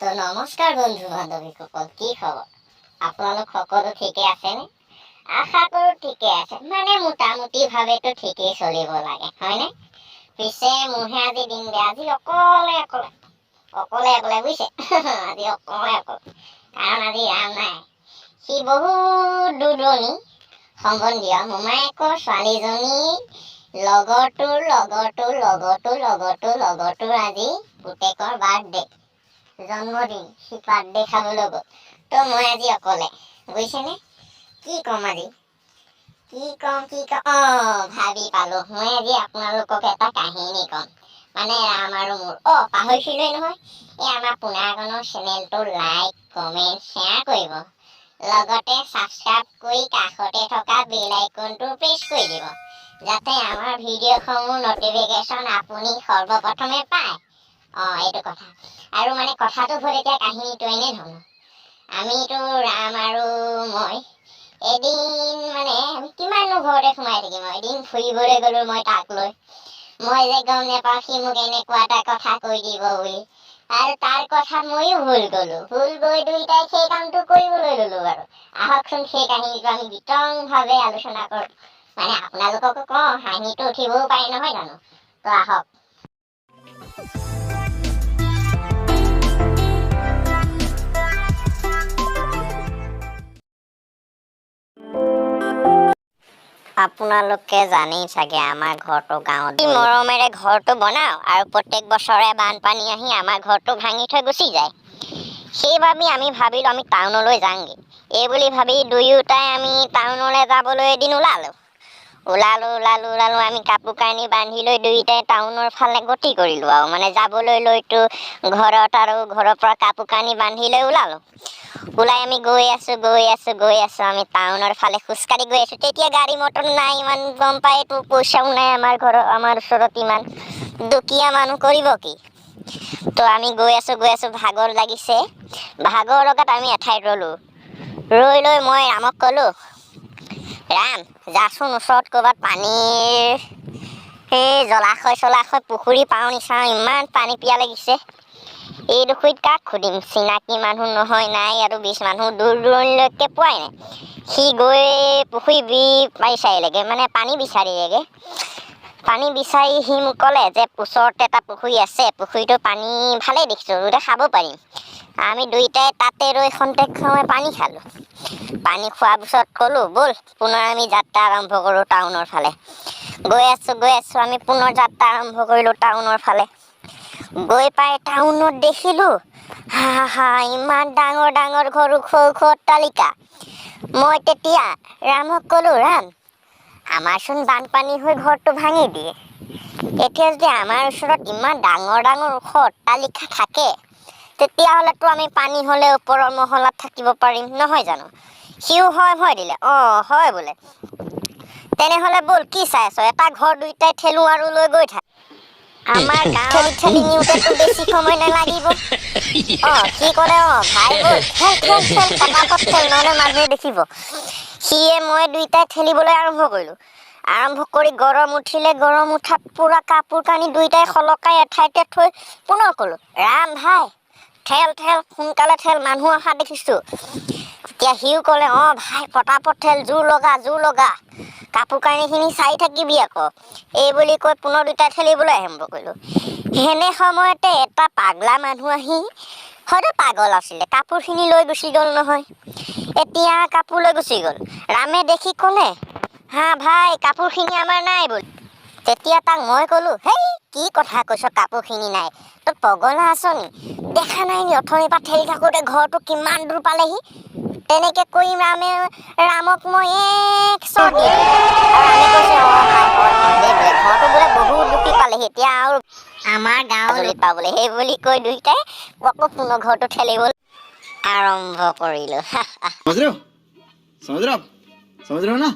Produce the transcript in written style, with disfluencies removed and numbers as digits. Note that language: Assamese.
তো নমস্কাৰ বন্ধু বান্ধৱীসকল, কি খবৰ? আপোনালোক সকলো ঠিকে আছেনে? আশা কৰো ঠিকে আছে, মানে মোটামুটি ভাৱেতো ঠিকেই চলিব লাগে, হয়নে? পিছে মোৰহে আজি দিন বেয়া, আজি অকলে বুজিছে। আজি অকলে কাৰণ আজি ৰাম নাই। সি বহুত দূৰণি সম্বন্ধীয় মোমায়েকৰ ছোৱালীজনী লগৰটোৰ আজি পুতেকৰ বাৰ্থডে, জন্মদিন। সি বাৰ্থডে খাবলৈ গ'ল, তো মই আজি অকলে, বুজিছেনে? কি ক'ম আজি, কি কম ভাবি পালো। মই আজি আপোনালোকক এটা কাহিনী ক'ম, মানে ৰাম আৰু মোৰ। পাহৰিছিলোৱে নহয়, এই আমাৰ পুনাগনৰ চেনেলটো লাইক কমেণ্ট শ্বেয়াৰ কৰিব, লগতে ছাবস্ক্ৰাইব কৰি কাষতে থকা বেল আইকনটো প্ৰেছ কৰি দিব, যাতে আমাৰ ভিডিঅ'সমূহ নটিফিকেশ্যন আপুনি সৰ্বপ্ৰথমে পায়। এইটো কথা। আৰু মানে কথাটো হ'ল, এতিয়া কাহিনীটো এনেধৰণৰ। আমিতো ৰাম আৰু মই এদিন আমি কিমাননো ঘৰতে সোমাই থাকিম। এদিন ফুৰিবলৈ গ'লো মই তাক লৈ। মই যে গম নাপাওঁ সি মোক এনেকুৱা এটা কথা কৈ দিব বুলি, আৰু তাৰ কথাত ময়ো ভুল গৈ দুইটাই সেই কামটো কৰিবলৈ ললো। আৰু আহকচোন সেই কাহিনীটো আমি বিতংভাৱে আলোচনা কৰোঁ। মানে আপোনালোককো কওঁ, হাঁহিটো উঠিবও পাৰে নহয় জানো? তো আহক। আপোনালোকে জানেই চাগে, আমাৰ ঘৰটো গাঁৱত মৰমেৰে ঘৰটো বনাওঁ, আৰু প্ৰত্যেক বছৰে বানপানী আহি আমাৰ ঘৰটো ভাঙি থৈ গুচি যায়। সেইবাবে আমি ভাবিলোঁ আমি টাউনলৈ যাওঁগৈ। এই বুলি ভাবি দুয়োটাই আমি টাউনলৈ যাবলৈ এদিন ওলালোঁ। আমি কাপোৰ কানি বান্ধি লৈ দুয়োটাই টাউনৰ ফালে গতি কৰিলোঁ। আৰু মানে যাবলৈ লৈতো ঘৰৰ পৰা কাপোৰ কানি বান্ধি লৈ ওলাই আমি গৈ আছোঁ। আমি টাউনৰ ফালে খোজকাঢ়ি গৈ আছোঁ। তেতিয়া গাড়ী মটৰ নাই, ইমান গম পায়তো, পইচাও নাই আমাৰ ওচৰত। ইমান দুখীয়া মানুহ কৰিব কি? তো আমি গৈ আছোঁ, ভাগৰ লাগিছে। ভাগৰ লগাত আমি এঠাইত ৰৈ লৈ মই ৰামক ক'লোঁ, ৰাম যাচোন ওচৰত ক'ৰবাত পানীৰ সেই জলাশয় পুখুৰী পাওঁ নি চাওঁ, ইমান পানী পিয়াহ লাগিছে। এইডোখৰত কাক সুধিম, চিনাকি মানুহ নহয়, নাই আৰু 20 মানুহ দূৰ দূৰণিলৈকে পোৱাই নাই। সি গৈ পুখুৰী চাৰিলেগে, মানে পানী বিচাৰি সি মোক ক'লে যে ওচৰতে এটা পুখুৰী আছে, পুখুৰীটো পানী ভালেই দেখিছোঁ, দুয়োটা খাব পাৰিম। আমি দুয়োটাই তাতে ৰৈ খন্তেক সময় পানী খালোঁ। পানী খোৱাৰ পিছত ক'লোঁ, ব'ল পুনৰ আমি যাত্ৰা আৰম্ভ কৰোঁ টাউনৰ ফালে। গৈ আছোঁ আমি পুনৰ যাত্ৰা আৰম্ভ কৰিলোঁ টাউনৰ ফালে। গৈ পাই টাউনত দেখিলোঁ, ইমান ডাঙৰ ঘৰ, ওখ অট্টালিকা। মই তেতিয়া ৰামক ক'লোঁ, ৰাম আমাৰচোন বানপানী হৈ ঘৰটো ভাঙি দিয়ে। এতিয়া যদি আমাৰ ওচৰত ইমান ডাঙৰ ওখ অট্টালিকা থাকে, তেতিয়াহ'লেতো আমি পানী হ'লে ওপৰৰ মহলাত থাকিব পাৰিম, নহয় জানো? সিও হয় দিলে। হয় বোলে। তেনেহ'লে ব'ল, কি চাই আছ, এটা ঘৰ দুয়োটাই ঠেলো আৰু লৈ গৈ থাক। আমাৰ গাঁৱত ঠেলি নিওঁতেতো বেছি সময় নালাগিব। সি ক'লে, ভাই ব'ল, ঠেল পটাপট ঠেল, নহ'লে মানুহে দেখিব। সিয়ে মই দুয়োটাই ঠেলিবলৈ আৰম্ভ কৰি গৰম উঠাত পুৰা কাপোৰ কানি দুয়োটাই সলকাই এঠাইতে থৈ পুনৰ ক'লোঁ, ৰাম ভাই ঠেল সোনকালে ঠেল, মানুহ অহা দেখিছোঁ। তেতিয়া সিও ক'লে, ভাই পটাপট ঠেল, জোৰ লগা, কাপোৰ কানিখিনি চাই থাকিবি আকৌ। এই বুলি কৈ পুনৰ দুয়োটাই ঠেলিবলৈ আৰম্ভ কৰিলোঁ। সেনে সময়তে এটা পাগলা মানুহ আহি, হয়তো পাগল আছিলে, কাপোৰখিনি লৈ গুচি গ'ল নহয়। এতিয়া কাপোৰ লৈ গুচি গ'ল। ৰামে দেখি ক'লে, ভাই কাপোৰখিনি আমাৰ নাই বুলি। তেতিয়া তাক মই ক'লোঁ, হেই কি কথা কৈছ, কাপোৰখিনি নাই, তই পগলা আছ নি? দেখা নাই নি অথনিৰ পৰা ঠেলি থাকোঁতে ঘৰটো কিমান দূৰ পালেহি? তেনেকৈ কৈ ৰামক মই এক চৰ দি দিলোঁ। আৰু ৰামে কৈছে, ভাই হয় বোলে, ঘৰটো বোলে বহুত দূৰ পালেহি, এতিয়া আৰু আমাৰ গাঁৱত পাবলৈ। সেই বুলি কৈ দুয়োটাই আকৌ পুনৰ ঘৰটো ঠেলিবলৈ আৰম্ভ কৰিলোঁ। समझ रहे हो ना?